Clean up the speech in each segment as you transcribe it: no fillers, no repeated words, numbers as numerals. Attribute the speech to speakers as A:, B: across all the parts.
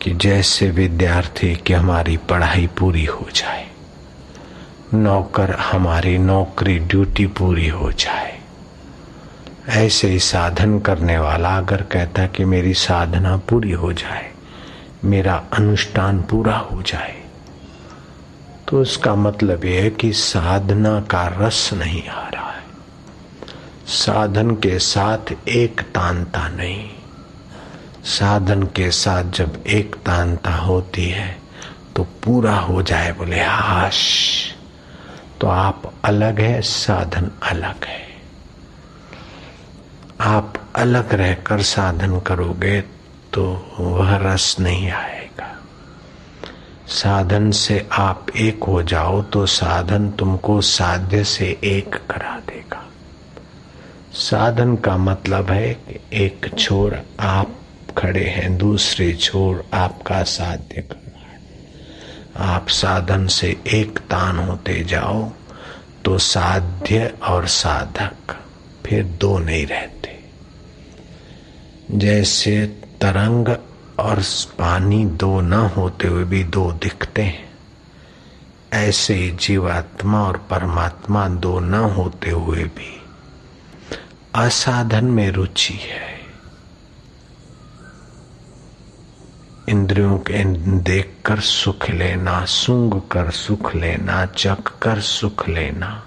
A: कि जैसे विद्यार्थी की हमारी पढ़ाई पूरी हो जाए, नौकर हमारी नौकरी ड्यूटी पूरी हो जाए, ऐसे ही साधन करने वाला अगर कहता है कि मेरी साधना पूरी हो जाए, मेरा अनुष्ठान पूरा हो जाए, तो उसका मतलब यह है कि साधना का रस नहीं आ रहा है, साधन के साथ एक तानता नहीं। साधन के साथ जब एक तानता होती है तो पूरा हो जाए बोले हाश, तो आप अलग है, साधन अलग है। आप अलग रहकर साधन करोगे तो वह रस नहीं आएगा। साधन से आप एक हो जाओ तो साधन तुमको साध्य से एक करा देगा। साधन का मतलब है कि एक छोर आप खड़े हैं, दूसरे छोर आपका साध्य कर रहा है। आप साधन से एक तान होते जाओ तो साध्य और साधक फिर दो नहीं रहते। जैसे तरंग और पानी दो न होते हुए भी दो दिखते हैं, ऐसे ही जीवात्मा और परमात्मा दो न होते हुए भी असाधन में रुचि है। इंद्रियों के देखकर सुख लेना, सूंघ कर सुख लेना, चख कर सुख लेना,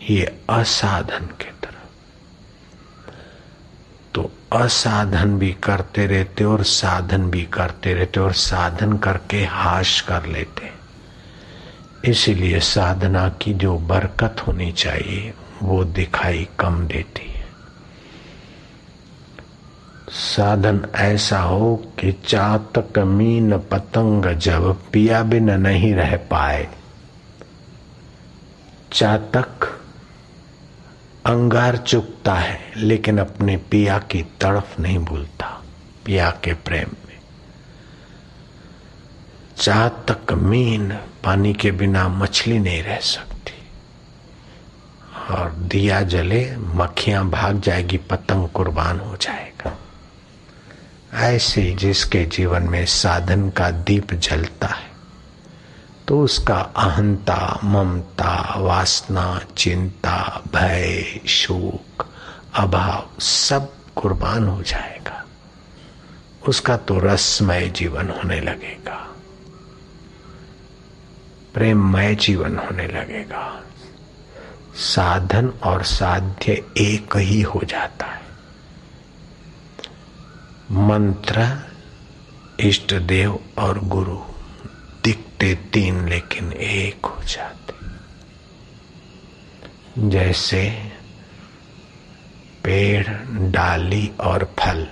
A: ये असाधन के तरफ। तो असाधन भी करते रहते और साधन भी करते रहते और साधन करके हाश कर लेते। इसीलिए साधना की जो बरकत होनी चाहिए वो दिखाई कम देती है। साधन ऐसा हो कि चातक मीन पतंग जब पिया बिन नहीं रह पाए। चातक अंगार चुकता है लेकिन अपने पिया की तड़फ नहीं भूलता, पिया के प्रेम में। चातक मीन, पानी के बिना मछली नहीं रह सकती, और दिया जले मक्खियां भाग जाएगी, पतंग कुर्बान हो जाएगा। ऐसे जिसके जीवन में साधन का दीप जलता है तो उसका अहंता, ममता, वासना, चिंता, भय, शोक, अभाव सब कुर्बान हो जाएगा। उसका तो रसमय जीवन होने लगेगा, प्रेममय जीवन होने लगेगा। साधन और साध्य एक ही हो जाता है। मंत्र, इष्ट देव और गुरु दिखते तीन लेकिन एक हो जाते। जैसे पेड़, डाली और फल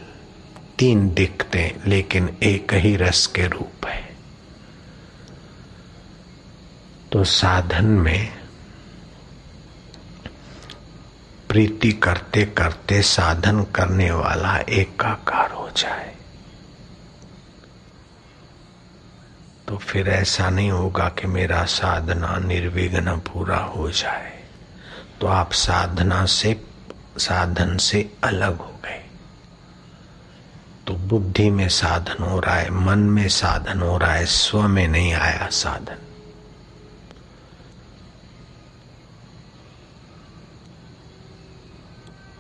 A: तीन दिखते लेकिन एक ही रस के रूप है। तो साधन में प्रीति करते करते साधन करने वाला एकाकार हो जाए तो फिर ऐसा नहीं होगा कि मेरा साधना निर्विघ्न पूरा हो जाए। तो आप साधन से अलग हो गए। तो बुद्धि में साधन हो रहा है, मन में साधन हो रहा है, स्व में नहीं आया साधन।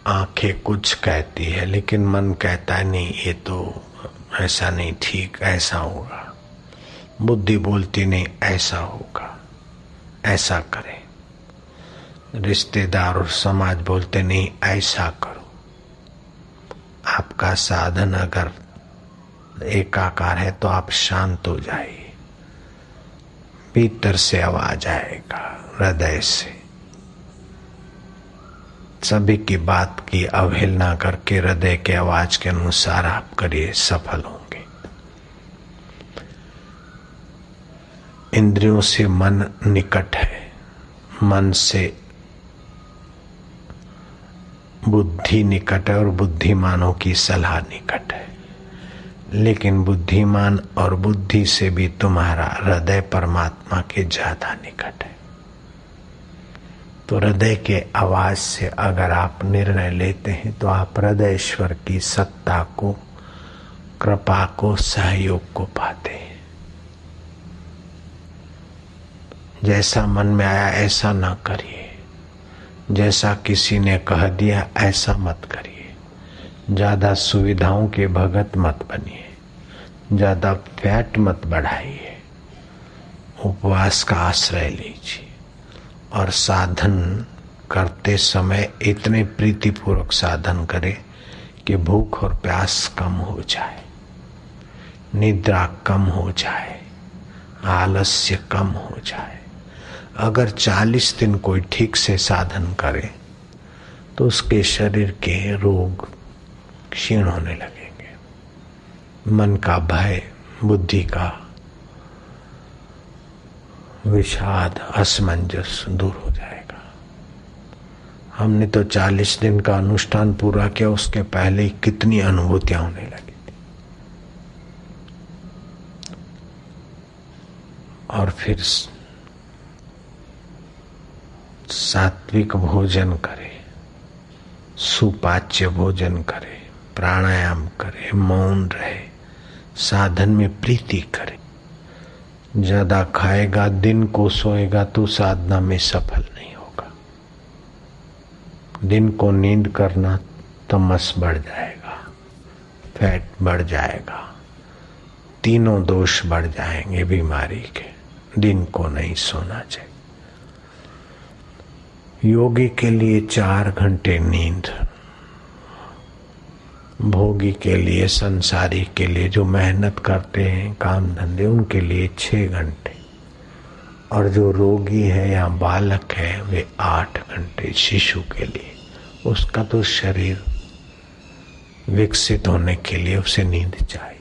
A: आंखें कुछ कहती है लेकिन मन कहता है नहीं, ये तो ऐसा नहीं ठीक, ऐसा होगा। बुद्धि बोलती नहीं, ऐसा होगा, ऐसा करें। रिश्तेदार और समाज बोलते नहीं, ऐसा करो। आपका साधन अगर एकाकार है तो आप शांत हो जाइए। भीतर से आवाज आएगा, हृदय से। सभी की बात की अवहेलना करके हृदय के आवाज के अनुसार आप करिए, सफल होंगे। इंद्रियों से मन निकट है, मन से बुद्धि निकट है और बुद्धिमानों की सलाह निकट है। लेकिन बुद्धिमान और बुद्धि से भी तुम्हारा हृदय परमात्मा के ज्यादा निकट है। तो हृदय के आवाज से अगर आप निर्णय लेते हैं तो आप हृदयेश्वर की सत्ता को कृपा को, सहयोग को पाते हैं। जैसा मन में आया ऐसा ना करिए, जैसा किसी ने कह दिया ऐसा मत करिए। ज्यादा सुविधाओं के भगत मत बनिए, ज्यादा फैट मत बढ़ाइए। उपवास का आश्रय लीजिए और साधन करते समय इतने प्रीतिपूर्वक साधन करें कि भूख और प्यास कम हो जाए, निद्रा कम हो जाए, आलस्य कम हो जाए। अगर 40 दिन कोई ठीक से साधन करे तो उसके शरीर के रोग क्षीण होने लगेंगे, मन का भय, बुद्धि का विषाद, असमंजस दूर हो जाएगा। हमने तो 40 दिन का अनुष्ठान पूरा किया, उसके पहले ही कितनी अनुभूतियां होने लगी थी। और फिर सात्विक भोजन करे, सुपाच्य भोजन करे, प्राणायाम करे, मौन रहे, साधन में प्रीति करे। ज्यादा खाएगा, दिन को सोएगा तो साधना में सफल नहीं होगा। दिन को नींद करना, तमस बढ़ जाएगा, फैट बढ़ जाएगा, तीनों दोष बढ़ जाएंगे बीमारी के। दिन को नहीं सोना चाहिए। योगी के लिए 4 घंटे नींद, भोगी के लिए, संसारी के लिए, जो मेहनत करते हैं काम धंधे, उनके लिए 6 घंटे, और जो रोगी है या बालक है वे 8 घंटे। शिशु के लिए, उसका तो शरीर विकसित होने के लिए उसे नींद चाहिए।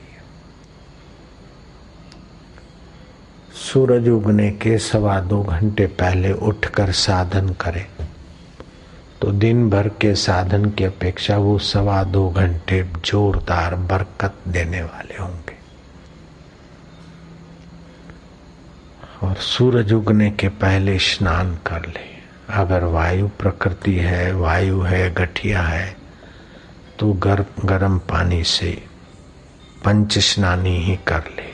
A: सूरज उगने के 2.25 घंटे पहले उठकर साधन करें तो दिन भर के साधन की अपेक्षा वो 2.25 घंटे जोरदार बरकत देने वाले होंगे। और सूरज उगने के पहले स्नान कर ले। अगर वायु प्रकृति है, वायु है, गठिया है, तो गर्म पानी से पंच स्नानी ही कर ले।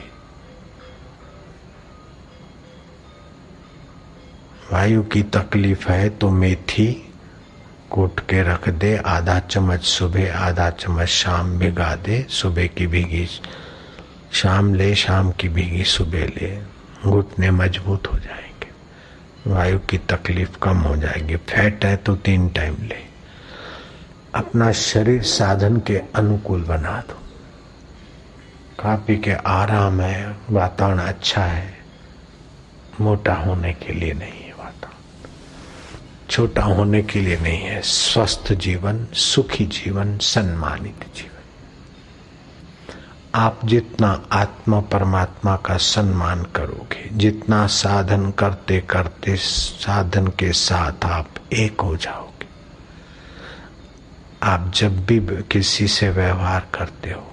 A: वायु की तकलीफ है तो मेथी कूट के रख दे, आधा चम्मच सुबह, आधा चम्मच शाम भिगा दे। सुबह की भीगी शाम ले, शाम की भीगी सुबह ले, घुटने मजबूत हो जाएंगे, वायु की तकलीफ कम हो जाएगी। फैट है तो 3 टाइम ले। अपना शरीर साधन के अनुकूल बना दो। खा पी के आराम है, वातावरण अच्छा है, मोटा होने के लिए नहीं है वातावरण, छोटा होने के लिए नहीं है। स्वस्थ जीवन, सुखी जीवन, सम्मानित जीवन। आप जितना आत्मा परमात्मा का सम्मान करोगे, जितना साधन करते करते साधन के साथ आप एक हो जाओगे। आप जब भी किसी से व्यवहार करते हो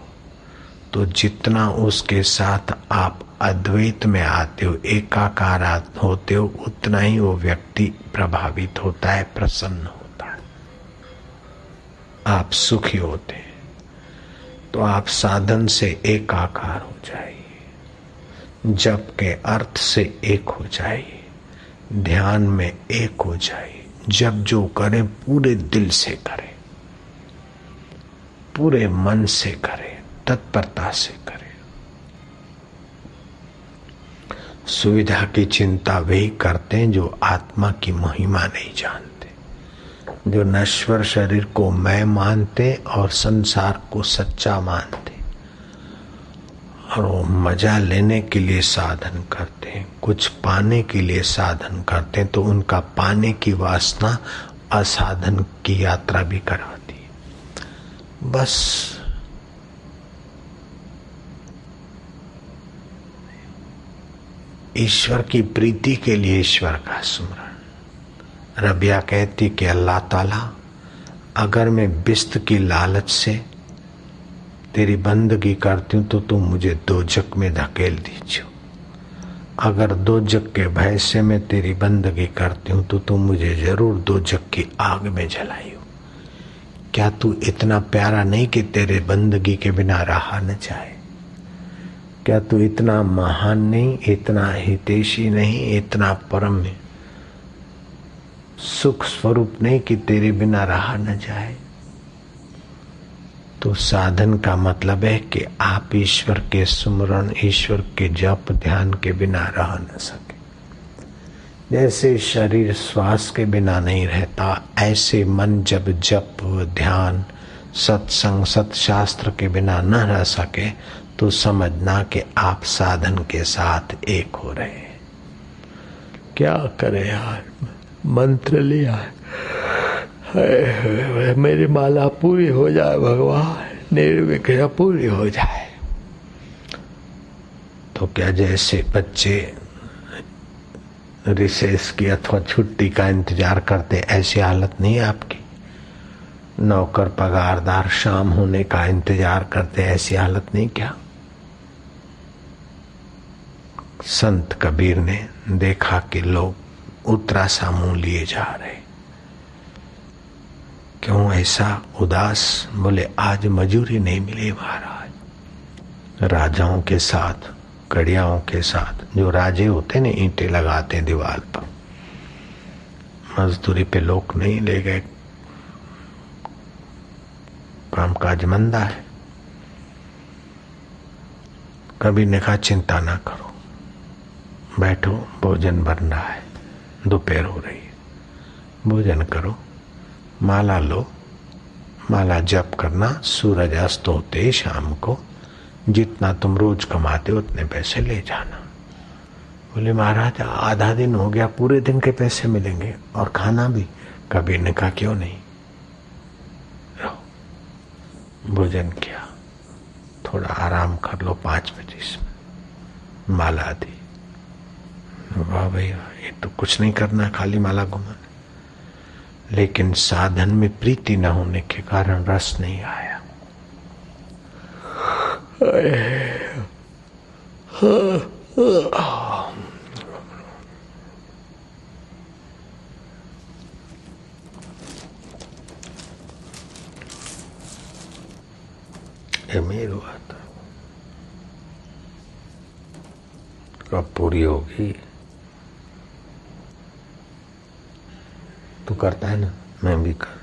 A: तो जितना उसके साथ आप अद्वैत में आते हो, एकाकार होते हो, उतना ही वो व्यक्ति प्रभावित होता है, प्रसन्न होता है, आप सुखी होते हैं। तो आप साधन से एकाकार हो जाइए, जप के अर्थ से एक हो जाइए, ध्यान में एक हो जाइए। जब जो करें पूरे दिल से करें, पूरे मन से करें, तत्परता से करें। सुविधा की चिंता वही करते हैं जो आत्मा की महिमा नहीं जानते, जो नश्वर शरीर को मैं मानते और संसार को सच्चा मानते, और वो मजा लेने के लिए साधन करते हैं, कुछ पाने के लिए साधन करते हैं, तो उनका पाने की वासना असाधन की यात्रा भी कराती है। बस ईश्वर की प्रीति के लिए ईश्वर का स्मरण। रबिया कहती कि अल्लाह ताला, अगर मैं बिस्त की लालच से तेरी बंदगी करती हूँ तो तुम मुझे दोजक में धकेल दीजिए। अगर दोजक के भय से मैं तेरी बंदगी करती हूँ तो तुम मुझे जरूर दोजक की आग में जलाइयो। क्या तू इतना प्यारा नहीं कि तेरे बंदगी के बिना रहा न जाए? क्या तू इतना महान नहीं, इतना हितैषी नहीं, इतना परम सुख स्वरूप नहीं कि तेरे बिना रहा न जाए? तो साधन का मतलब है कि आप ईश्वर के सुमरण, ईश्वर के जप ध्यान के बिना रह न सके। जैसे शरीर श्वास के बिना नहीं रहता, ऐसे मन जब जप ध्यान सत्संग सत्शास्त्र के बिना न रह सके तो समझना कि आप साधन के साथ एक हो रहे हैं। क्या करे यार, मंत्र लिया है, मेरी माला पूरी हो जाए भगवान, निर्विघ्न पूरी हो जाए। तो क्या जैसे बच्चे रिसेस की अथवा छुट्टी का इंतजार करते, ऐसी हालत नहीं है आपकी। नौकर पगारदार शाम होने का इंतजार करते, ऐसी हालत नहीं क्या? संत कबीर ने देखा कि लोग उतरा सा मुंह लिए जा रहे। क्यों ऐसा उदास? बोले आज मजूरी नहीं मिली महाराज। राजाओं के साथ, कड़ियाओं के साथ, जो राजे होते ने ईंटें लगाते दीवार पर, मजदूरी पे लोग नहीं ले गए, कामकाज मंदा है। कबीर ने कहा चिंता ना करो, बैठो, भोजन बन रहा है, दोपहर हो रही है, भोजन करो, माला लो, माला जप करना, सूरज अस्त होते ही शाम को जितना तुम रोज कमाते हो उतने पैसे ले जाना। बोले महाराज आधा दिन हो गया, पूरे दिन के पैसे मिलेंगे और खाना भी। कबीर ने कहा क्यों नहीं, रहो। भोजन किया, थोड़ा आराम कर लो, 5-25 में माला दी। वाह भैया, ये तो कुछ नहीं करना, खाली माला घुमाना। लेकिन साधन में प्रीति न होने के कारण रस नहीं आया। ये मेरी बात कब पूरी होगी? तू करता है ना, मैं भी कर।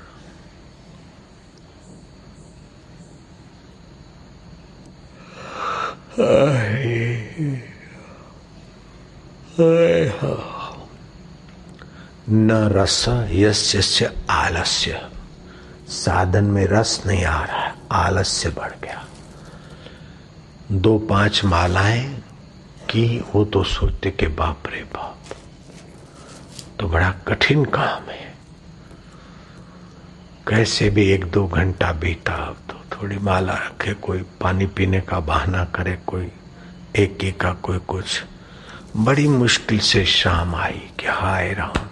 A: न रस यस्य आलस्य। साधन में रस नहीं आ रहा है, आलस्य बढ़ गया। 2-5 मालाएं की, वो तो सोचते कि बाप रे बाप, तो बड़ा कठिन काम है। कैसे भी 1-2 घंटा बीता, तो थोड़ी माला रखे, कोई पानी पीने का बहाना करे, कोई एक का कोई कुछ। बड़ी मुश्किल से शाम आई कि हाय राम,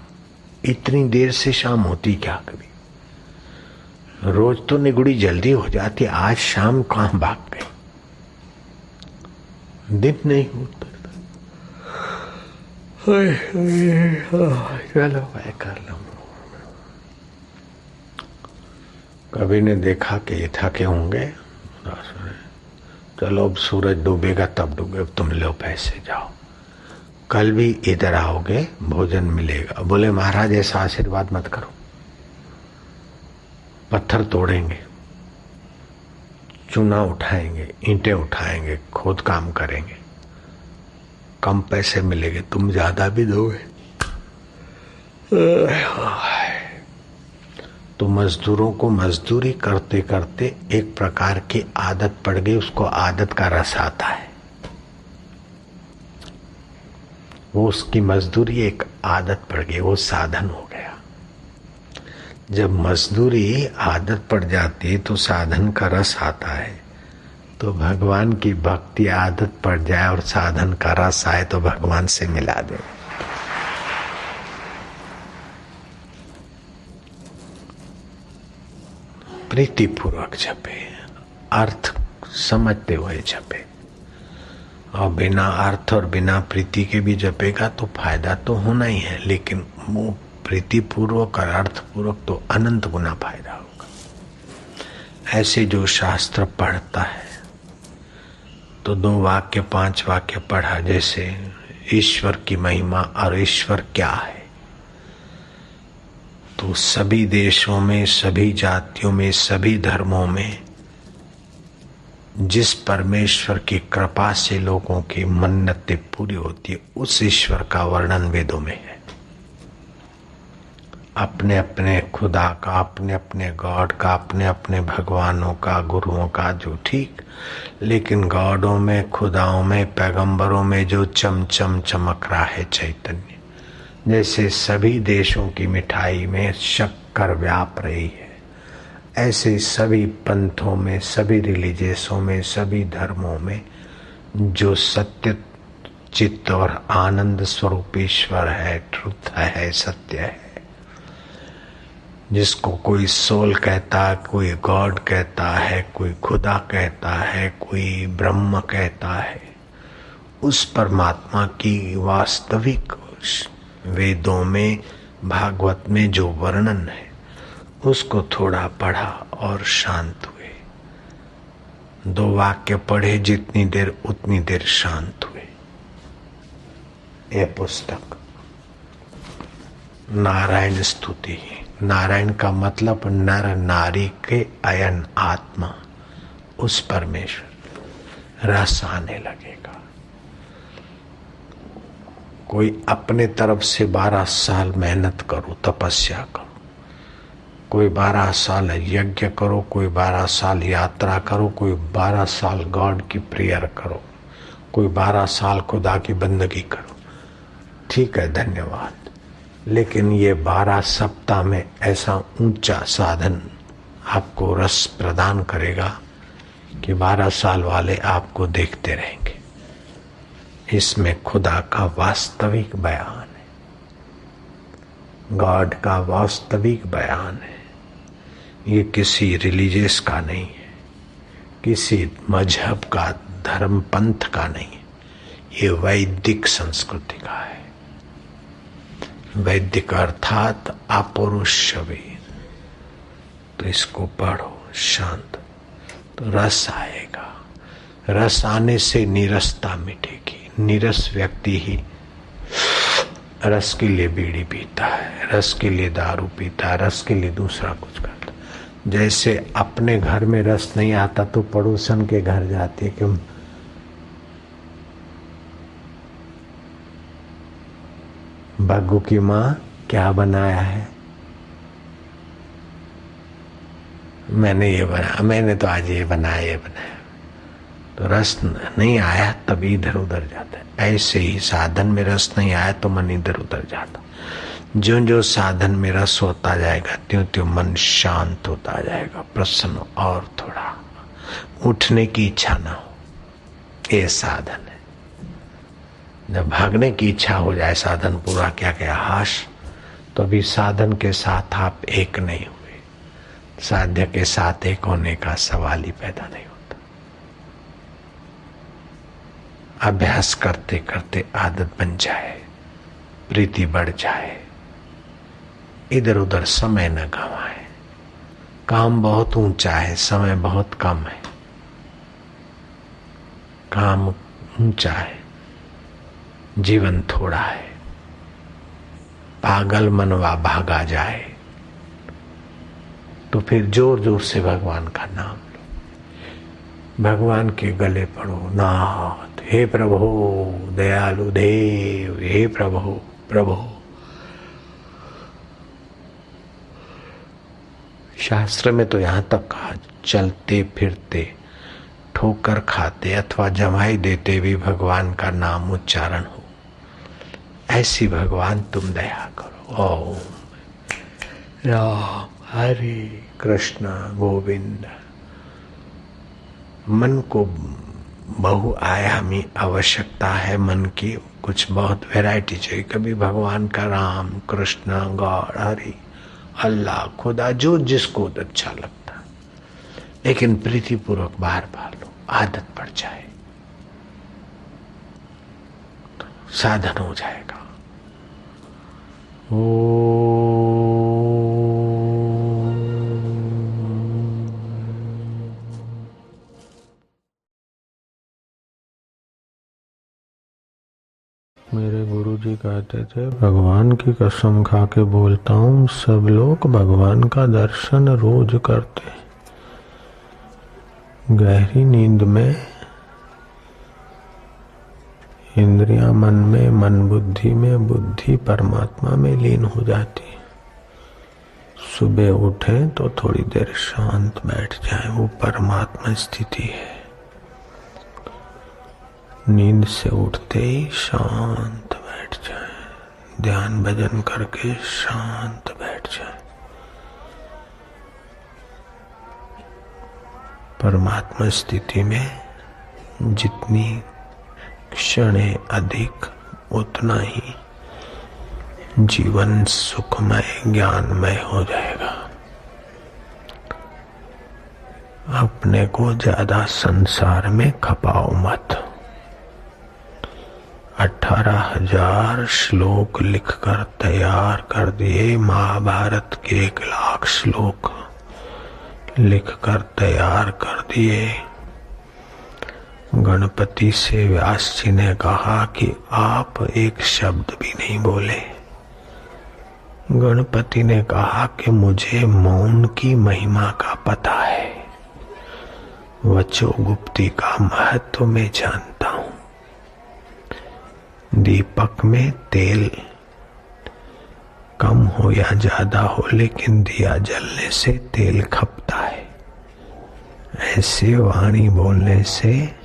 A: इतनी देर से शाम होती क्या? कभी रोज तो निगुड़ी जल्दी हो जाती, आज शाम कहां भाग गई? दिन नहीं होता। चलो मैं कर लूं। कभी ने देखा कि ये थके होंगे, चलो अब सूरज डूबेगा तब डूबे, तुम लो पैसे, जाओ, कल भी इधर आओगे, भोजन मिलेगा। बोले महाराज ऐसा आशीर्वाद मत करो, पत्थर तोड़ेंगे, चूना उठाएंगे, ईंटें उठाएंगे, खोद काम करेंगे, कम पैसे मिलेंगे, तुम ज्यादा भी दोगे। तो मजदूरों को मजदूरी करते करते एक प्रकार की आदत पड़ गई, उसको आदत का रस आता है। वो उसकी मजदूरी एक आदत पड़ गई, वो साधन हो गया। जब मजदूरी आदत पड़ जाती है तो साधन का रस आता है। तो भगवान की भक्ति आदत पड़ जाए और साधन का रस आए तो भगवान से मिला दे। प्रीति पूर्वक जपे, अर्थ समझते हुए जपे। और बिना अर्थ और बिना प्रीति के भी जपेगा तो फायदा तो होना ही है, लेकिन वो प्रीति पूर्वक और अर्थ पूर्वक तो अनंत गुना फायदा होगा। ऐसे जो शास्त्र पढ़ता है तो 2 वाक्य 5 वाक्य पढ़ा, जैसे ईश्वर की महिमा और ईश्वर क्या है, तो सभी देशों में, सभी जातियों में, सभी धर्मों में जिस परमेश्वर की कृपा से लोगों की मन्नतें पूरी होती है, उस ईश्वर का वर्णन वेदों में है। अपने अपने खुदा का, अपने अपने गॉड का, अपने अपने भगवानों का, गुरुओं का, जो ठीक, लेकिन गॉडों में, खुदाओं में, पैगंबरों में जो चमचम चमक रहा है चैतन्य, जैसे सभी देशों की मिठाई में शक्कर व्याप रही है, ऐसे सभी पंथों में, सभी रिलीजियसों में, सभी धर्मों में जो सत्य चित्त और आनंद स्वरूप ईश्वर है, ट्रुथ है, सत्य है, जिसको कोई सोल कहता है, कोई गॉड कहता है, कोई खुदा कहता है, कोई ब्रह्म कहता है, उस परमात्मा की वास्तविक वेदों में, भागवत में जो वर्णन है, उसको थोड़ा पढ़ा और शांत हुए। 2 वाक्य पढ़े, जितनी देर उतनी देर शांत हुए। यह पुस्तक नारायण स्तुति। नारायण का मतलब नर नारी के अयन आत्मा, उस परमेश्वर रस आने लगेगा। कोई अपने तरफ से 12 साल मेहनत करो, तपस्या करो, कोई 12 साल यज्ञ करो, कोई 12 साल यात्रा करो, कोई 12 साल गॉड की प्रेयर करो, कोई 12 साल खुदा की बंदगी करो, ठीक है, धन्यवाद। लेकिन ये 12 सप्ताह में ऐसा ऊंचा साधन आपको रस प्रदान करेगा कि 12 साल वाले आपको देखते रहेंगे। इसमें खुदा का वास्तविक बयान है, गॉड का वास्तविक बयान है। ये किसी रिलीजियस का नहीं है, किसी मजहब का, धर्म पंथ का नहीं है, ये वैदिक संस्कृति का है। वैदिक अर्थात अपौरुष शरीर। तो इसको पढ़ो शांत, तो रस आएगा। रस आने से नीरसता मिटेगी। नीरस व्यक्ति ही रस के लिए बीड़ी पीता है, रस के लिए दारू पीता है, रस के लिए दूसरा कुछ करता है। जैसे अपने घर में रस नहीं आता तो पड़ोसन के घर जाती है कि बग्गू की माँ क्या बनाया है, मैंने ये बनाया, मैंने तो आज ये बनाया, ये बनाया, तो रस नहीं आया तभी इधर उधर जाता है। ऐसे ही साधन में रस नहीं आया तो मन इधर उधर जाता। जो जो साधन में रस होता जाएगा त्यों त्यों मन शांत होता जाएगा, प्रसन्न, और थोड़ा उठने की इच्छा ना हो, ये साधन है। जब भागने की इच्छा हो जाए, साधन पूरा क्या क्या हाश, तो अभी साधन के साथ आप एक नहीं हुए। साध्य के साथ एक होने का सवाल ही पैदा नहीं होता। अभ्यास करते करते आदत बन जाए, प्रीति बढ़ जाए, इधर उधर समय न गंवाए। काम बहुत ऊंचा है, समय बहुत कम है। काम ऊंचा है, जीवन थोड़ा है। पागल मनवा भागा जाए तो फिर जोर जोर से भगवान का नाम लो, भगवान के गले पड़ो, नाथ, हे प्रभु दयालु देव, हे प्रभु प्रभु। शास्त्र में तो यहां तक कहा, चलते फिरते, ठोकर खाते अथवा जमाई देते भी भगवान का नाम उच्चारण हो, ऐसी भगवान तुम दया करो। ओम राम हरे कृष्ण गोविंद। मन को बहुआयामी आवश्यकता है, मन की कुछ बहुत वैरायटी चाहिए। कभी भगवान का राम, कृष्ण, गॉड, हरि, अल्लाह, खुदा, जो जिसको अच्छा लगता है, लेकिन प्रीतिपूर्वक बार बार लो, आदत पड़ जाए तो साधन हो जाएगा।
B: मेरे गुरुजी कहते थे, भगवान की कसम खा के बोलता हूँ, सब लोग भगवान का दर्शन रोज करते हैं। गहरी नींद में इंद्रियां मन में, मन बुद्धि में, बुद्धि परमात्मा में लीन हो जाती है। सुबह उठे तो थोड़ी देर शांत बैठ जाए, वो परमात्मा स्थिति है। नींद से उठते ही शांत बैठ जाए, ध्यान भजन करके शांत बैठ जाए। परमात्मा स्थिति में जितनी क्षणें अधिक, उतना ही जीवन सुखमय ज्ञानमय हो जाएगा। अपने को ज्यादा संसार में खपाओ मत। 18,000 श्लोक लिखकर तैयार कर दिए, महाभारत के 1,00,000 श्लोक लिखकर तैयार कर दिए। गणपति से व्यास जी ने कहा कि आप एक शब्द भी नहीं बोले। गणपति ने कहा कि मुझे मौन की महिमा का पता है, वचोगुप्ती का महत्व मैं जानता हूं। दीपक में तेल कम हो या ज्यादा हो, लेकिन दिया जलने से तेल खपता है। ऐसे वाणी बोलने से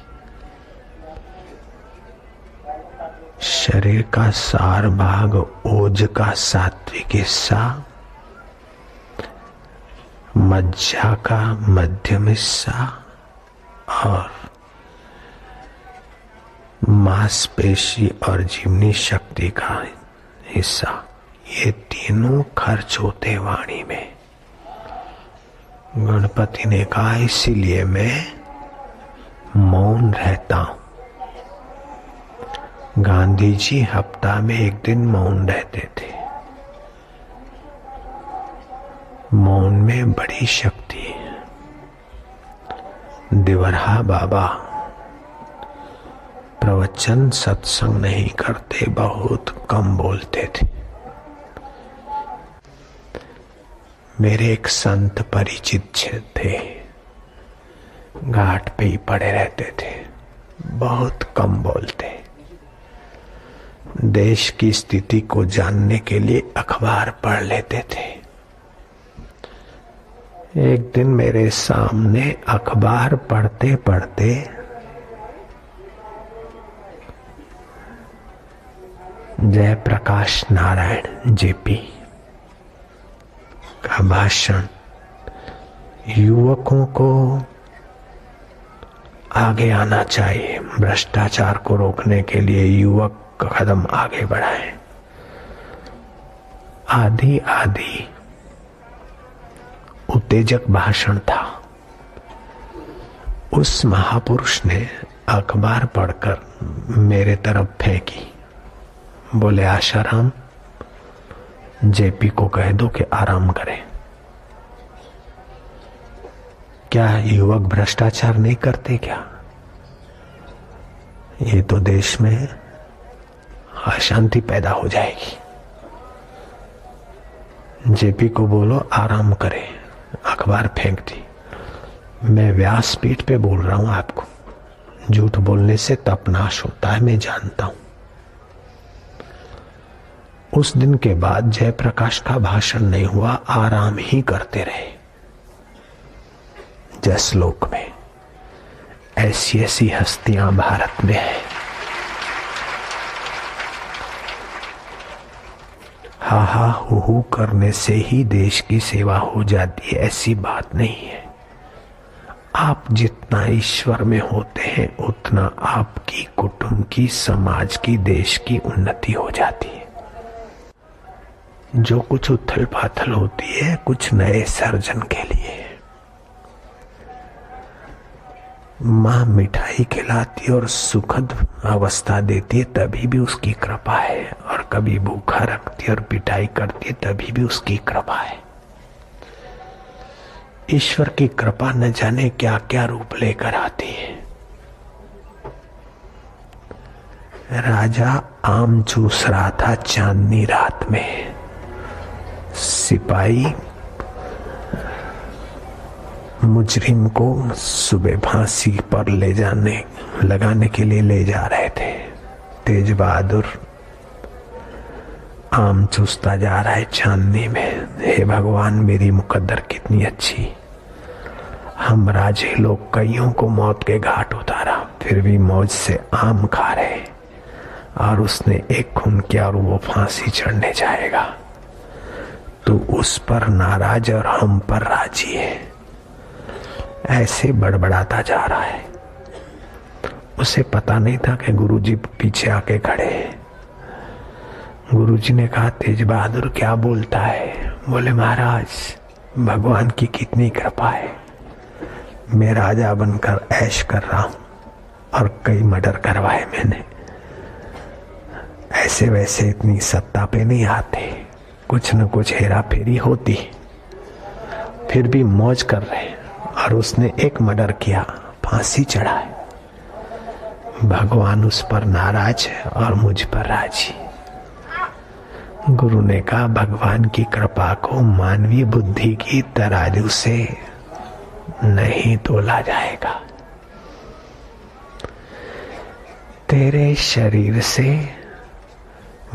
B: शरीर का सार भाग, ओज का सात्विक हिस्सा, मज्जा का मध्यम हिस्सा और मांसपेशी और जीवनी शक्ति का हिस्सा, ये तीनों खर्च होते वाणी में। गणपति ने कहा इसीलिए मैं मौन रहता हूं। गांधी जी हफ्ता में एक दिन मौन रहते थे। मौन में बड़ी शक्ति है। दिवरहा बाबा प्रवचन सत्संग नहीं करते, बहुत कम बोलते थे। मेरे एक संत परिचित थे, घाट पे ही पड़े रहते थे, बहुत कम बोलते। देश की स्थिति को जानने के लिए अखबार पढ़ लेते थे। एक दिन मेरे सामने अखबार पढ़ते पढ़ते जयप्रकाश नारायण जेपी का भाषण, युवकों को आगे आना चाहिए, भ्रष्टाचार को रोकने के लिए युवक का कदम आगे बढ़ाएं। आधी आधी उत्तेजक भाषण था। उस महापुरुष ने अखबार पढ़कर मेरे तरफ फेंकी, बोले आशाराम, जेपी को कह दो कि आराम करें। क्या युवक भ्रष्टाचार नहीं करते क्या? ये तो देश में अशांति पैदा हो जाएगी। जेपी को बोलो आराम करे। अखबार फेंक दी। मैं व्यासपीठ पे बोल रहा हूं आपको, झूठ बोलने से तप नाश होता है, मैं जानता हूं। उस दिन के बाद जयप्रकाश का भाषण नहीं हुआ, आराम ही करते रहे। जसलोक में ऐसी ऐसी हस्तियां भारत में है। हा हा हु हु करने से ही देश की सेवा हो जाती है, ऐसी बात नहीं है। आप जितना ईश्वर में होते हैं, उतना आपकी, कुटुंब की, समाज की, देश की उन्नति हो जाती है। जो कुछ उथल पाथल होती है, कुछ नए सर्जन के लिए। माँ मिठाई खिलाती और सुखद अवस्था देती है, तभी भी उसकी कृपा है, और कभी भूखा रखती और पिटाई करती है, तभी भी उसकी कृपा है। ईश्वर की कृपा न जाने क्या क्या रूप लेकर आती है। राजा आम चूस रहा था चांदनी रात में। सिपाही मुजरिम को सुबह फांसी पर लगाने के लिए ले जा रहे थे। तेज बहादुर आम चूसता जा रहा है चांदनी में। हे भगवान, मेरी मुकद्दर कितनी अच्छी। हम राजे लोग कईयों को मौत के घाट उतारा, फिर भी मौज से आम खा रहे, और उसने एक खून किया और वो फांसी चढ़ने जाएगा। तो उस पर नाराज और हम पर राजी है। ऐसे बड़बड़ाता जा रहा है। उसे पता नहीं था कि गुरुजी पीछे आके खड़े हैं। गुरुजी ने कहा, तेज बहादुर क्या बोलता है? बोले, महाराज भगवान की कितनी कृपा है, मैं राजा बनकर ऐश कर रहा हूं और कई मर्डर करवाए मैंने। ऐसे वैसे इतनी सत्ता पे नहीं आते, कुछ न कुछ हेरा फेरी होती, फिर भी मौज कर रहे। और उसने एक मर्डर किया, फांसी चढ़ा है। भगवान उस पर नाराज है और मुझ पर राजी। गुरु ने कहा, भगवान की कृपा को मानवीय बुद्धि की तराजू से नहीं तोला जाएगा। तेरे शरीर से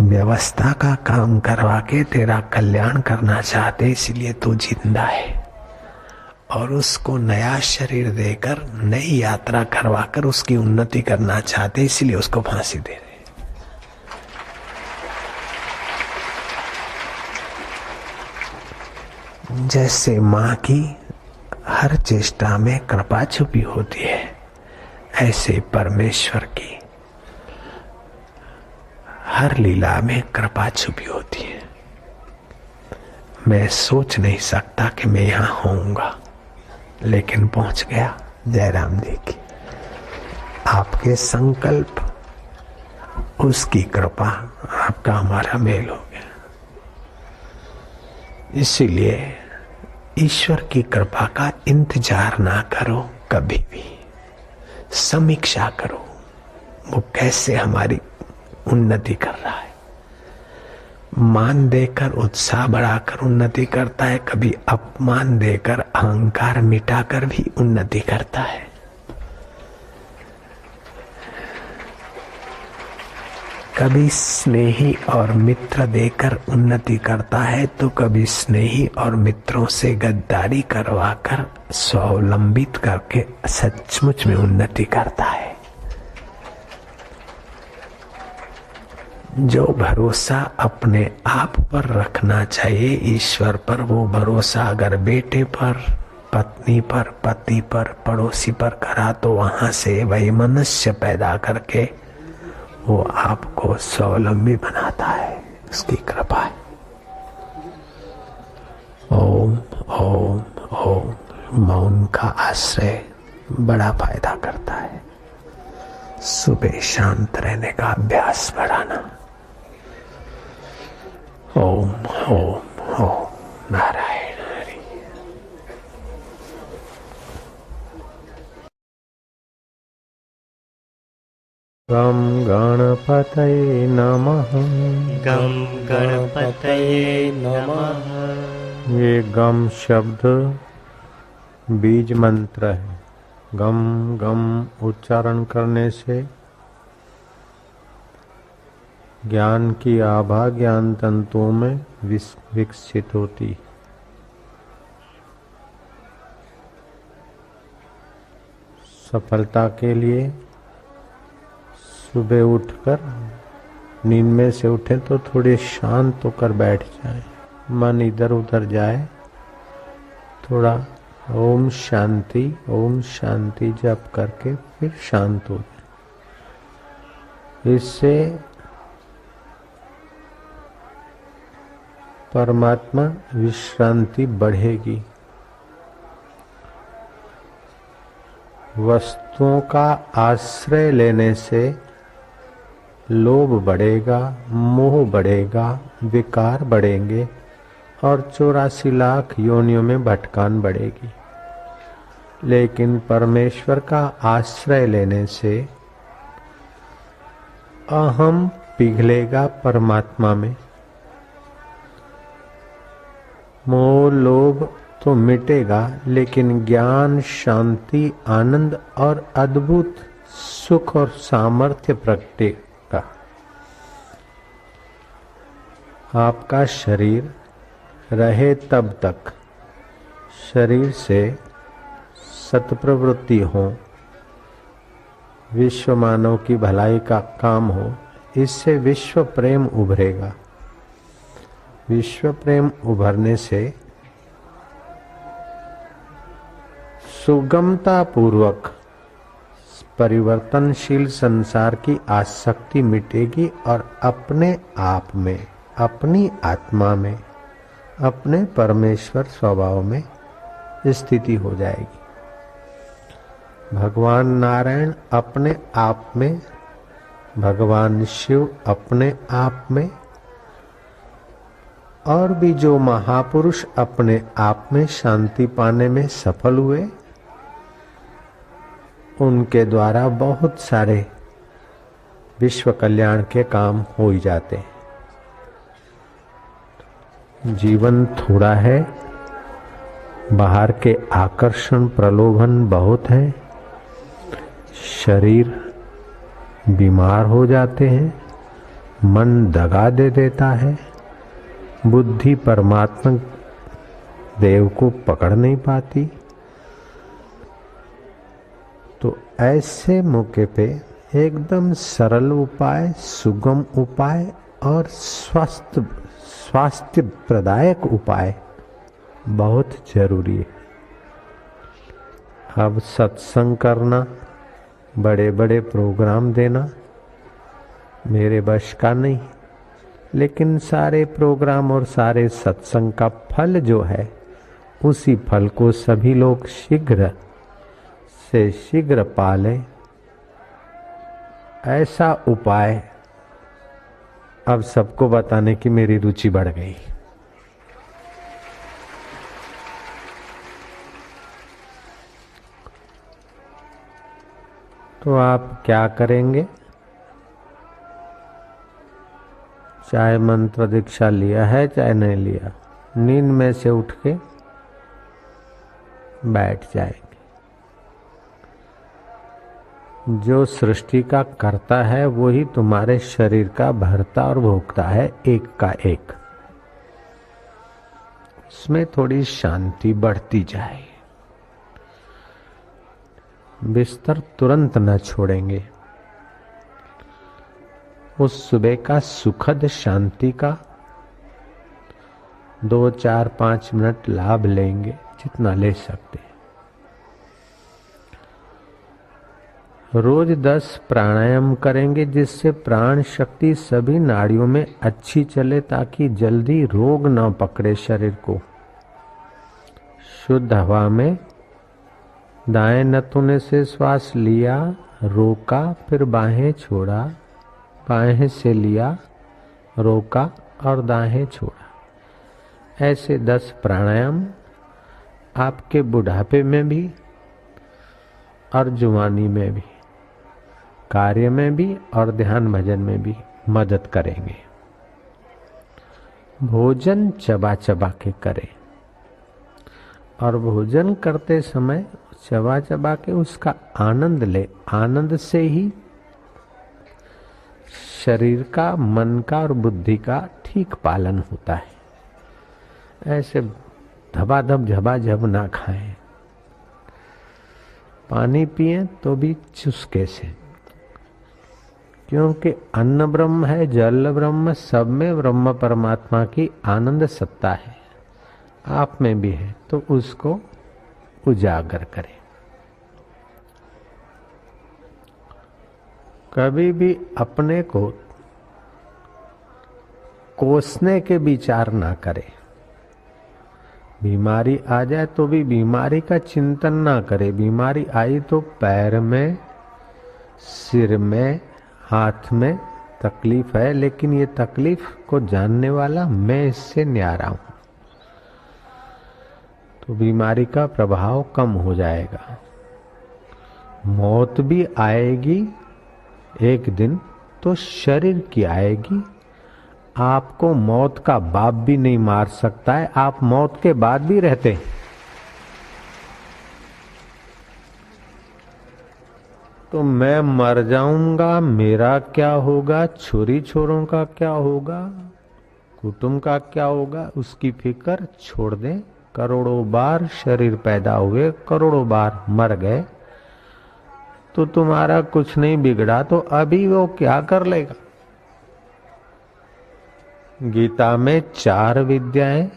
B: व्यवस्था का काम करवा के तेरा कल्याण करना चाहते, इसलिए तू जिंदा है, और उसको नया शरीर देकर नई यात्रा करवाकर उसकी उन्नति करना चाहते, इसलिए उसको फांसी दे रहे। जैसे मां की हर चेष्टा में कृपा छुपी होती है, ऐसे परमेश्वर की हर लीला में कृपा छुपी होती है। मैं सोच नहीं सकता कि मैं यहां होऊंगा, लेकिन पहुंच गया। जयराम जी की आपके संकल्प, उसकी कृपा, आपका हमारा मेल हो गया। इसीलिए ईश्वर की कृपा का इंतजार ना करो, कभी भी समीक्षा करो वो कैसे हमारी उन्नति कर रहा है। मान देकर उत्साह बढ़ाकर उन्नति करता है, कभी अपमान देकर अहंकार मिटाकर भी उन्नति करता है। कभी स्नेही और मित्र देकर उन्नति करता है, तो कभी स्नेही और मित्रों से गद्दारी करवाकर स्वावलंबित करके सचमुच में उन्नति करता है। जो भरोसा अपने आप पर रखना चाहिए, ईश्वर पर, वो भरोसा अगर बेटे पर, पत्नी पर, पति पर, पड़ोसी पर करा, तो वहां से वही मनुष्य पैदा करके वो आपको स्वावलंबी बनाता है। उसकी कृपा है। ओम ओम ओम। मौन का आश्रय बड़ा फायदा करता है। सुबह शांत रहने का अभ्यास बढ़ाना। ओम ओम ओम। नारायण हरि।
A: गम गणपतये नमः।
C: गम गणपतये नमः।
A: ये गम शब्द बीज मंत्र है। गम गम उच्चारण करने से ज्ञान की आभा ज्ञान तंतुओं में विकसित होती। सफलता के लिए सुबह उठकर नींद में से उठे तो थोड़े शांत होकर बैठ जाए, मन इधर उधर जाए, थोड़ा ओम शांति जप करके फिर शांत हो जाए। इससे परमात्मा विश्रांति बढ़ेगी। वस्तुओं का आश्रय लेने से लोभ बढ़ेगा, मोह बढ़ेगा, विकार बढ़ेंगे और 84 लाख योनियों में भटकान बढ़ेगी। लेकिन परमेश्वर का आश्रय लेने से
B: अहम पिघलेगा परमात्मा में, मोह लोभ तो मिटेगा, लेकिन ज्ञान, शांति, आनंद और अद्भुत सुख और सामर्थ्य प्रगटेगा। आपका शरीर रहे तब तक शरीर से सत्प्रवृत्ति हो, विश्व मानव की भलाई का काम हो, इससे विश्व प्रेम उभरेगा। विश्व प्रेम उभरने से सुगमता पूर्वक परिवर्तनशील संसार की आसक्ति मिटेगी और अपने आप में, अपनी आत्मा में, अपने परमेश्वर स्वभाव में स्थिति हो जाएगी। भगवान नारायण अपने आप में, भगवान शिव अपने आप में, और भी जो महापुरुष अपने आप में शांति पाने में सफल हुए, उनके द्वारा बहुत सारे विश्व कल्याण के काम हो ही जाते हैं। जीवन थोड़ा है, बाहर के आकर्षण प्रलोभन बहुत है, शरीर बीमार हो जाते हैं, मन दगा दे देता है, बुद्धि परमात्मा देव को पकड़ नहीं पाती। तो ऐसे मौके पे एकदम सरल उपाय, सुगम उपाय और स्वास्थ्य प्रदायक उपाय बहुत जरूरी है। अब सत्संग करना, बड़े बड़े प्रोग्राम देना मेरे बश का नहीं, लेकिन सारे प्रोग्राम और सारे सत्संग का फल जो है, उसी फल को सभी लोग शीघ्र से शीघ्र पाले, ऐसा उपाय अब सबको बताने की मेरी रुचि बढ़ गई। तो आप क्या करेंगे? चाहे मंत्र दीक्षा लिया है चाहे नहीं लिया, नींद में से उठ के बैठ जाएंगे। जो सृष्टि का करता है वही तुम्हारे शरीर का भरता और भोगता है, एक का एक। उसमें थोड़ी शांति बढ़ती जाए। बिस्तर तुरंत न छोड़ेंगे। उस सुबह का सुखद शांति का 2, 4, 5 मिनट लाभ लेंगे, जितना ले सकते हैं। रोज 10 प्राणायाम करेंगे, जिससे प्राण शक्ति सभी नाड़ियों में अच्छी चले, ताकि जल्दी रोग न पकड़े शरीर को। शुद्ध हवा में दाएं नथुने से श्वास लिया, रोका, फिर बाहें छोड़ा, बाहें से लिया, रोका और दाएं छोड़ा। ऐसे 10 प्राणायाम आपके बुढ़ापे में भी और जवानी में भी, कार्य में भी और ध्यान भजन में भी मदद करेंगे। भोजन चबा चबा के करें, और भोजन करते समय चबा चबा के उसका आनंद ले। आनंद से ही शरीर का, मन का और बुद्धि का ठीक पालन होता है। ऐसे धबाधब झबाझब ना खाएं। पानी पिएं तो भी चुस्के से, क्योंकि अन्न ब्रह्म है, जल ब्रह्म, सब में ब्रह्म परमात्मा की आनंद सत्ता है, आप में भी है, तो उसको उजागर करें। कभी भी अपने को कोसने के विचार ना करें। बीमारी आ जाए तो भी बीमारी का चिंतन ना करे। बीमारी आई तो पैर में, सिर में, हाथ में तकलीफ है, लेकिन ये तकलीफ को जानने वाला मैं इससे न्यारा हूं, तो बीमारी का प्रभाव कम हो जाएगा। मौत भी आएगी एक दिन, तो शरीर की आएगी। आपको मौत का बाप भी नहीं मार सकता है, आप मौत के बाद भी रहते हैं। तो मैं मर जाऊंगा, मेरा क्या होगा, छोरी छोरों का क्या होगा, कुटुंब का क्या होगा, उसकी फिक्र छोड़ दें। करोड़ों बार शरीर पैदा हुए, करोड़ों बार मर गए, तो तुम्हारा कुछ नहीं बिगड़ा, तो अभी वो क्या कर लेगा। गीता में 4 विद्याएं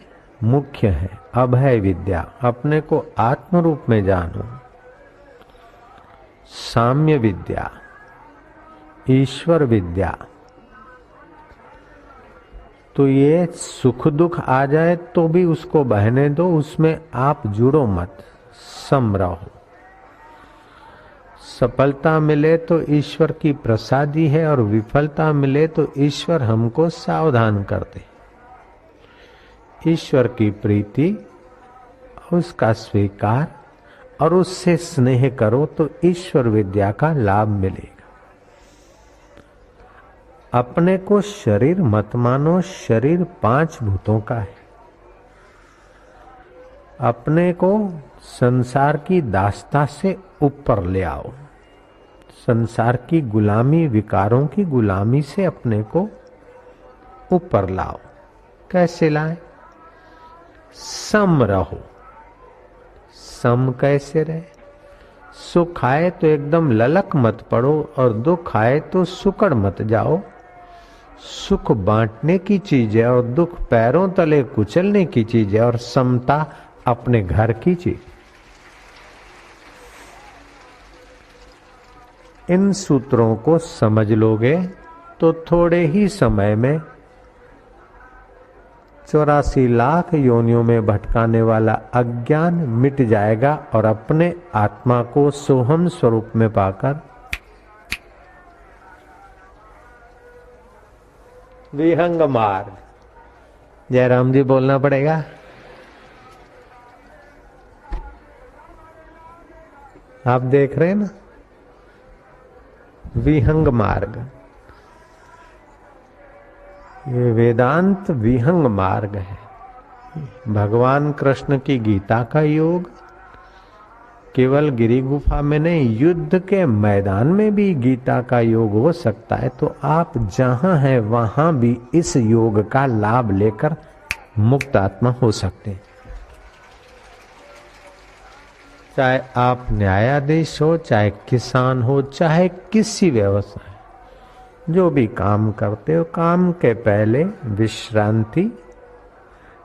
B: मुख्य हैं। अभय विद्या, अपने को आत्म रूप में जानो। साम्य विद्या, ईश्वर विद्या। तो ये सुख दुख आ जाए तो भी उसको बहने दो, उसमें आप जुड़ो मत, सम रहो। सफलता मिले तो ईश्वर की प्रसादी है, और विफलता मिले तो ईश्वर हमको सावधान कर दे। ईश्वर की प्रीति, उसका स्वीकार और उससे स्नेह करो तो ईश्वर विद्या का लाभ मिलेगा। अपने को शरीर मत मानो, शरीर 5 भूतों का है। अपने को संसार की दास्ता से ऊपर ले आओ। संसार की गुलामी, विकारों की गुलामी से अपने को ऊपर लाओ। कैसे लाए? सम रहो। सम कैसे रहे? सुख आए तो एकदम ललक मत पड़ो, और दुख आए तो सुकड़ मत जाओ। सुख बांटने की चीज है और दुख पैरों तले कुचलने की चीज है, और समता अपने घर की चीज। इन सूत्रों को समझ लोगे तो थोड़े ही समय में 84 लाख योनियों में भटकाने वाला अज्ञान मिट जाएगा, और अपने आत्मा को सोहम स्वरूप में पाकर विहंग मार्ग। जयराम जी बोलना पड़ेगा। आप देख रहे हैं ना, विहंग मार्ग। ये वेदांत विहंग मार्ग है। भगवान कृष्ण की गीता का योग केवल गिरी गुफा में नहीं, युद्ध के मैदान में भी गीता का योग हो सकता है। तो आप जहां हैं वहां भी इस योग का लाभ लेकर मुक्त आत्मा हो सकते हैं। चाहे आप न्यायाधीश हो, चाहे किसान हो, चाहे किसी व्यवसाय, जो भी काम करते हो, काम के पहले विश्रांति,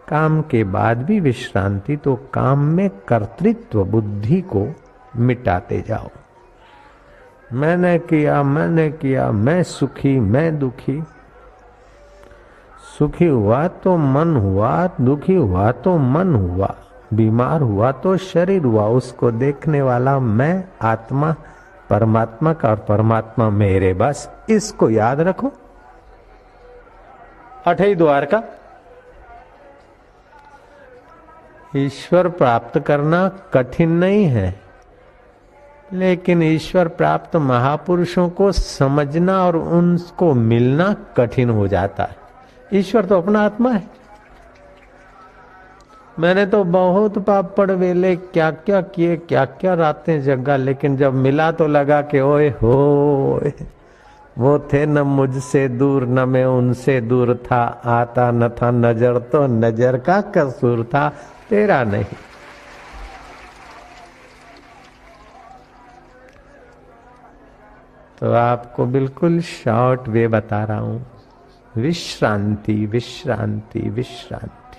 B: काम के बाद भी विश्रांति। तो काम में कर्तृत्व बुद्धि को मिटाते जाओ। मैंने किया, मैं सुखी, मैं दुखी। सुखी हुआ तो मन हुआ, दुखी हुआ तो मन हुआ, बीमार हुआ तो शरीर हुआ। उसको देखने वाला मैं, आत्मा परमात्मा का, और परमात्मा मेरे। बस इसको याद रखो। 8 द्वार का ईश्वर प्राप्त करना कठिन नहीं है, लेकिन ईश्वर प्राप्त महापुरुषों को समझना और उनको मिलना कठिन हो जाता है। ईश्वर तो अपना आत्मा है। मैंने तो बहुत पापड़ वेले, क्या क्या किए, क्या क्या रातें जगा, लेकिन जब मिला तो लगा कि ओए हो, वो थे न मुझसे दूर, न मैं उनसे दूर था। आता न था नजर तो नजर का कसूर था, तेरा नहीं। तो आपको बिल्कुल शॉर्ट वे बता रहा हूं। विश्रांति, विश्रांति, विश्रांति।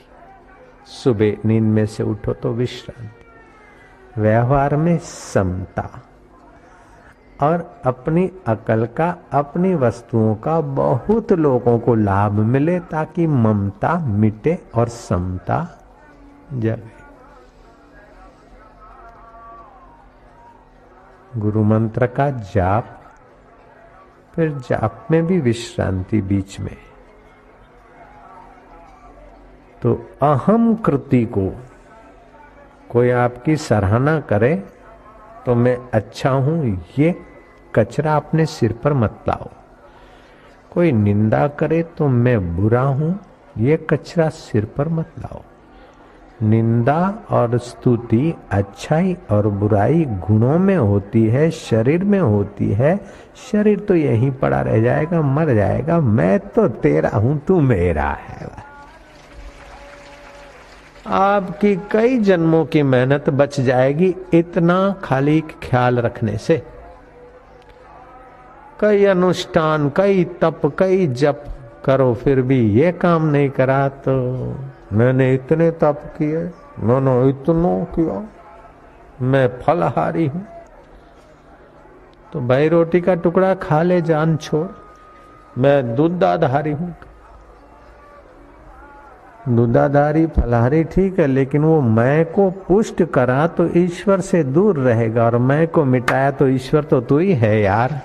B: सुबह नींद में से उठो तो विश्रांति। व्यवहार में समता, और अपनी अकल का, अपनी वस्तुओं का बहुत लोगों को लाभ मिले, ताकि ममता मिटे और समता जगे। गुरु मंत्र का जाप, फिर जाप में भी विश्रांति बीच में। तो अहम कृति को कोई आपकी सराहना करे तो मैं अच्छा हूं, ये कचरा अपने सिर पर मत लाओ। कोई निंदा करे तो मैं बुरा हूं, ये कचरा सिर पर मत लाओ। निंदा और स्तुति अच्छाई और बुराई गुणों में होती है, शरीर में होती है। शरीर तो यहीं पड़ा रह जाएगा, मर जाएगा। मैं तो तेरा हूं, तू मेरा है। आपकी कई जन्मों की मेहनत बच जाएगी इतना खाली ख्याल रखने से। कई अनुष्ठान, कई तप, कई जप करो, फिर भी ये काम नहीं करा तो मैंने इतने तप किए, मैंने इतना किया, मैं फलहारी हूं। तो भाई रोटी का टुकड़ा खा ले, जान छोड़। मैं दूधाधारी हूं। दूधाधारी फलहारी ठीक है, लेकिन वो मैं को पुष्ट करा तो ईश्वर से दूर रहेगा, और मैं को मिटाया तो ईश्वर तो तू ही है यार।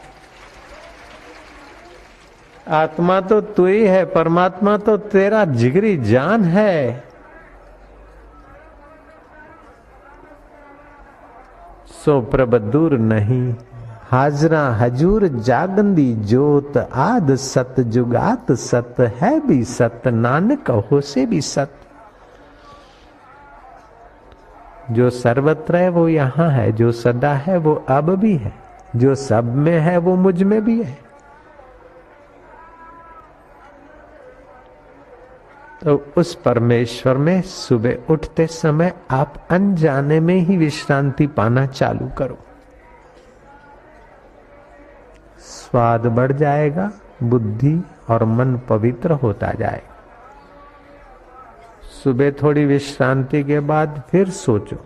B: आत्मा तो तू ही है, परमात्मा तो तेरा जिगरी जान है। सो प्रभ दूर नहीं, हाजरा हजूर जागंदी जोत, आद सत जुगात सत, है भी सत नानक हो से भी सत। जो सर्वत्र है वो यहाँ है, जो सदा है वो अब भी है, जो सब में है वो मुझ में भी है। तो उस परमेश्वर में सुबह उठते समय आप अनजाने में ही विश्रांति पाना चालू करो। स्वाद बढ़ जाएगा, बुद्धि और मन पवित्र होता जाएगा। सुबह थोड़ी विश्रांति के बाद फिर सोचो,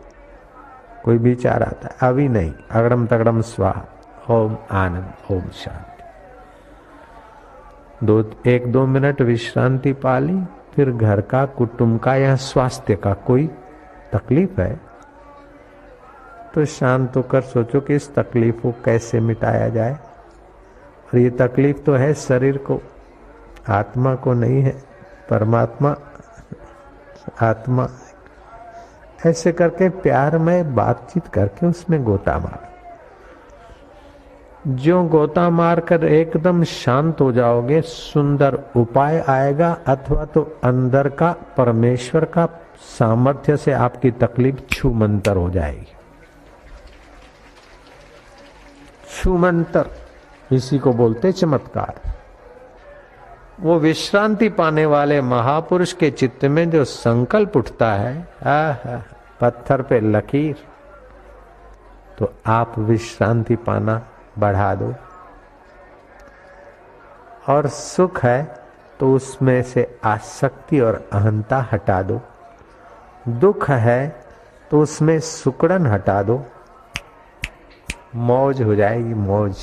B: कोई विचार आता है, अभी नहीं, अगड़म तगड़म स्वाहा, ओम आनंद, ओम शांति। 1-2 मिनट विश्रांति पाली, फिर घर का, कुटुंब का या स्वास्थ्य का कोई तकलीफ है तो शांत होकर सोचो कि इस तकलीफ को कैसे मिटाया जाए। और ये तकलीफ तो है शरीर को, आत्मा को नहीं है। परमात्मा आत्मा, ऐसे करके प्यार में बातचीत करके उसमें गोता मार। जो गोता मार कर एकदम शांत हो जाओगे, सुंदर उपाय आएगा, अथवा तो अंदर का परमेश्वर का सामर्थ्य से आपकी तकलीफ छूमंतर हो जाएगी। छूमंतर इसी को बोलते चमत्कार। वो विश्रांति पाने वाले महापुरुष के चित्त में जो संकल्प उठता है, पत्थर पे लकीर, तो आप विश्रांति पाना बढ़ा दो। और सुख है तो उसमें से आसक्ति और अहंता हटा दो। दुख है तो उसमें सुकड़न हटा दो। मौज हो जाएगी, मौज।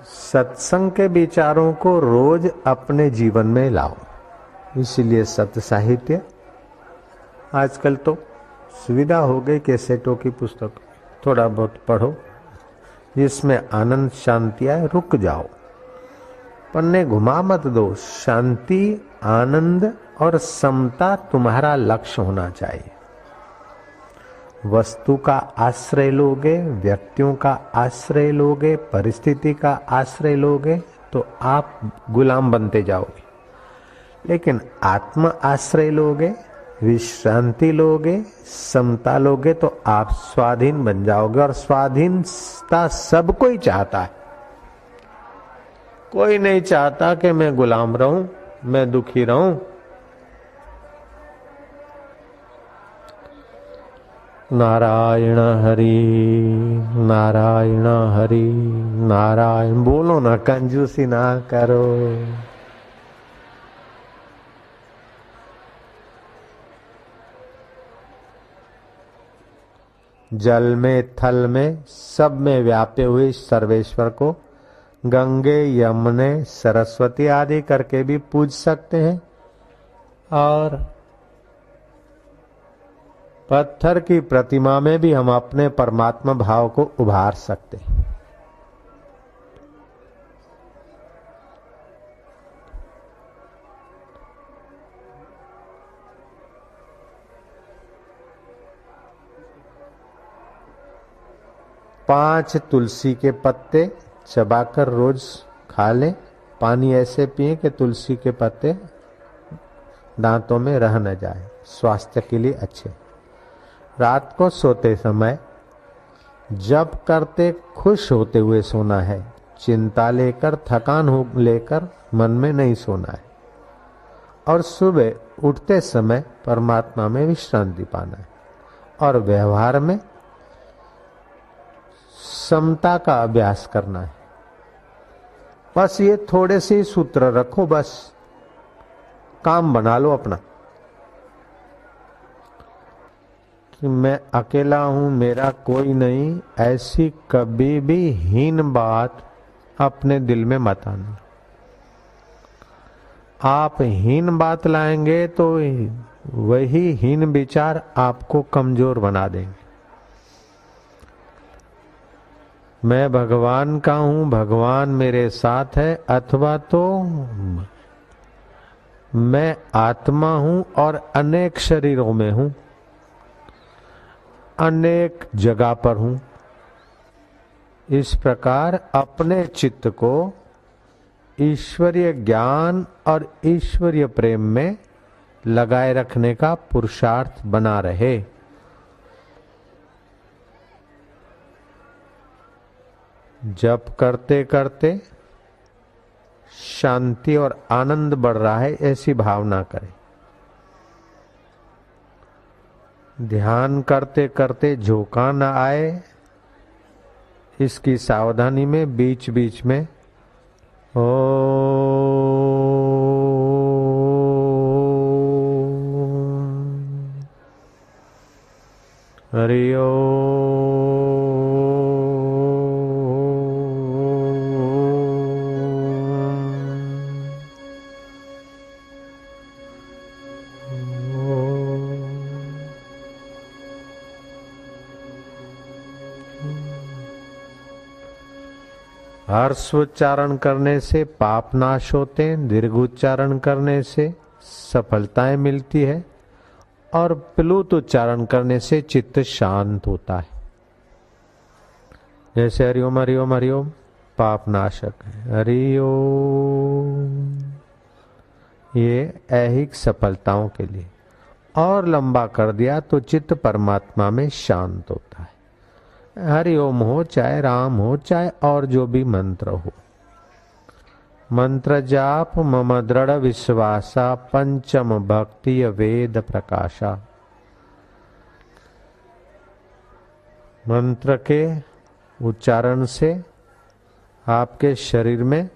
B: सत्संग के विचारों को रोज अपने जीवन में लाओ। इसीलिए सत्य साहित्य, आजकल तो सुविधा हो गई, कैसेटों की पुस्तक थोड़ा बहुत पढ़ो, जिसमें आनंद शांति आए, रुक जाओ, पन्ने घुमा मत दो। शांति, आनंद और समता तुम्हारा लक्ष्य होना चाहिए। वस्तु का आश्रय लोगे, व्यक्तियों का आश्रय लोगे, परिस्थिति का आश्रय लोगे तो आप गुलाम बनते जाओगे। लेकिन आत्म आश्रय लोगे, विश्रांति लोगे, समता लोगे तो आप स्वाधीन बन जाओगे। और स्वाधीनता सब कोई चाहता है। कोई नहीं चाहता कि मैं गुलाम रहूं, मैं दुखी रहूं। नारायण हरि, नारायण हरि, नारायण। बोलो ना, कंजूसी ना करो। जल में, थल में, सब में व्यापे हुए सर्वेश्वर को गंगे, यमुने, सरस्वती आदि करके भी पूज सकते हैं, और पत्थर की प्रतिमा में भी हम अपने परमात्मा भाव को उभार सकते हैं। पांच तुलसी के पत्ते, चबाकर रोज खा लें। पानी ऐसे पिए कि तुलसी के पत्ते दांतों में रह न जाए, स्वास्थ्य के लिए अच्छे। रात को सोते समय जप करते खुश होते हुए सोना है। चिंता लेकर, थकान हो लेकर मन में नहीं सोना है। और सुबह उठते समय परमात्मा में विश्रांति पाना है। और व्यवहार में समता का अभ्यास करना है। बस ये थोड़े से सूत्र रखो, बस काम बना लो अपना कि मैं अकेला हूं, मेरा कोई नहीं। ऐसी कभी भी हीन बात अपने दिल में मत आना। आप हीन बात लाएंगे तो वही हीन विचार आपको कमजोर बना देंगे। मैं भगवान का हूं, भगवान मेरे साथ है, अथवा तो मैं आत्मा हूं और अनेक शरीरों में हूं, अनेक जगह पर हूं। इस प्रकार अपने चित्त को ईश्वरीय ज्ञान और ईश्वरीय प्रेम में लगाए रखने का पुरुषार्थ बना रहे। जप करते करते शांति और आनंद बढ़ रहा है, ऐसी भावना करें। ध्यान करते करते झोंका न आए, इसकी सावधानी में बीच बीच में हरि ओम। हर्ष उच्चारण करने से पाप नाश होते हैं, दीर्घ उच्चारण करने से सफलताएं मिलती है और प्लुत उच्चारण करने से चित्त शांत होता है। जैसे हरिओम हरिओम हरिओम पाप नाशक है, हरिओम ये ऐहिक सफलताओं के लिए। और लंबा कर दिया तो चित्त परमात्मा में शांत होता है। हरि ओम हो चाहे राम हो चाहे और जो भी मंत्र हो। मंत्र जाप मम दृढ़ विश्वासा पंचम भक्ति वेद प्रकाशा। मंत्र के उच्चारण से आपके शरीर में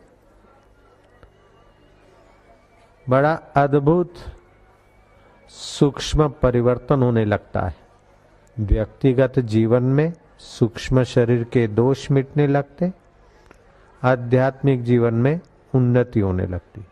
B: बड़ा अद्भुत सूक्ष्म परिवर्तन होने लगता है। व्यक्तिगत जीवन में सूक्ष्म शरीर के दोष मिटने लगते, आध्यात्मिक जीवन में उन्नति होने लगती।